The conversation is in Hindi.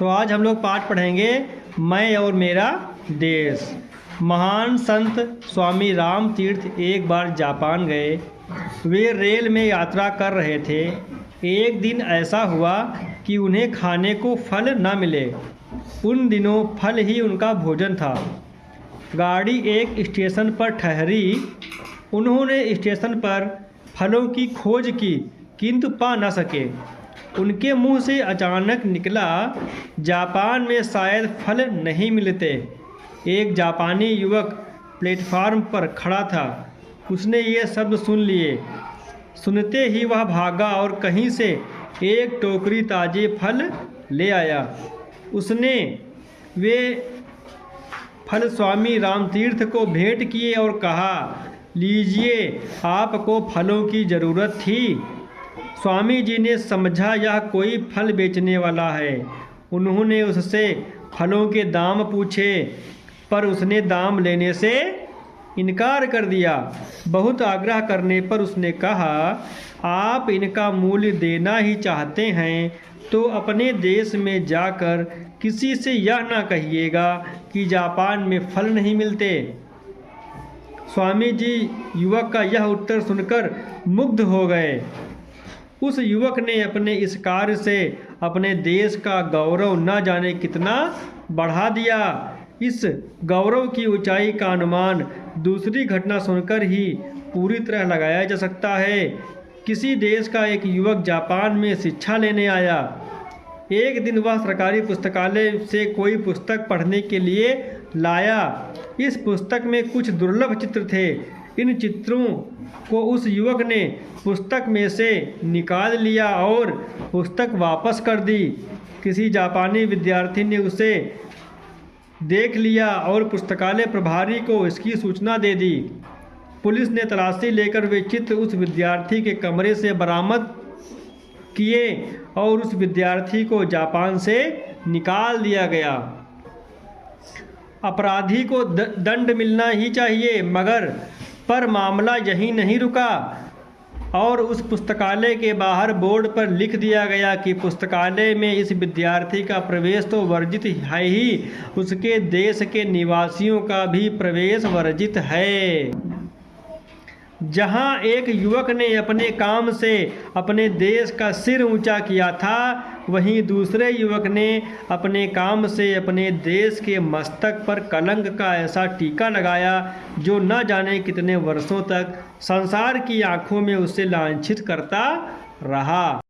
तो आज हम लोग पाठ पढ़ेंगे मैं और मेरा देश। महान संत स्वामी राम तीर्थ एक बार जापान गए। वे रेल में यात्रा कर रहे थे। एक दिन ऐसा हुआ कि उन्हें खाने को फल न मिले। उन दिनों फल ही उनका भोजन था। गाड़ी एक स्टेशन पर ठहरी। उन्होंने स्टेशन पर फलों की खोज की किंतु पा न सके। उनके मुंह से अचानक निकला, जापान में शायद फल नहीं मिलते। एक जापानी युवक प्लेटफार्म पर खड़ा था। उसने ये शब्द सुन लिए। सुनते ही वह भागा और कहीं से एक टोकरी ताजे फल ले आया। उसने वे फल स्वामी रामतीर्थ को भेंट किए और कहा, लीजिए, आपको फलों की ज़रूरत थी। स्वामी जी ने समझा यह कोई फल बेचने वाला है। उन्होंने उससे फलों के दाम पूछे, पर उसने दाम लेने से इनकार कर दिया। बहुत आग्रह करने पर उसने कहा, आप इनका मूल्य देना ही चाहते हैं तो अपने देश में जाकर किसी से यह ना कहिएगा कि जापान में फल नहीं मिलते। स्वामी जी युवक का यह उत्तर सुनकर मुग्ध हो गए। उस युवक ने अपने इस कार्य से अपने देश का गौरव न जाने कितना बढ़ा दिया। इस गौरव की ऊंचाई का अनुमान दूसरी घटना सुनकर ही पूरी तरह लगाया जा सकता है। किसी देश का एक युवक जापान में शिक्षा लेने आया। एक दिन वह सरकारी पुस्तकालय से कोई पुस्तक पढ़ने के लिए लाया। इस पुस्तक में कुछ दुर्लभ चित्र थे। इन चित्रों को उस युवक ने पुस्तक में से निकाल लिया और पुस्तक वापस कर दी। किसी जापानी विद्यार्थी ने उसे देख लिया और पुस्तकालय प्रभारी को इसकी सूचना दे दी। पुलिस ने तलाशी लेकर वे चित्र उस विद्यार्थी के कमरे से बरामद किए और उस विद्यार्थी को जापान से निकाल दिया गया। अपराधी को दंड मिलना ही चाहिए, पर मामला यहीं नहीं रुका और उस पुस्तकालय के बाहर बोर्ड पर लिख दिया गया कि पुस्तकालय में इस विद्यार्थी का प्रवेश तो वर्जित है ही, उसके देश के निवासियों का भी प्रवेश वर्जित है। जहां एक युवक ने अपने काम से अपने देश का सिर ऊंचा किया था, वहीं दूसरे युवक ने अपने काम से अपने देश के मस्तक पर कलंक का ऐसा टीका लगाया जो न जाने कितने वर्षों तक संसार की आंखों में उसे लांछित करता रहा।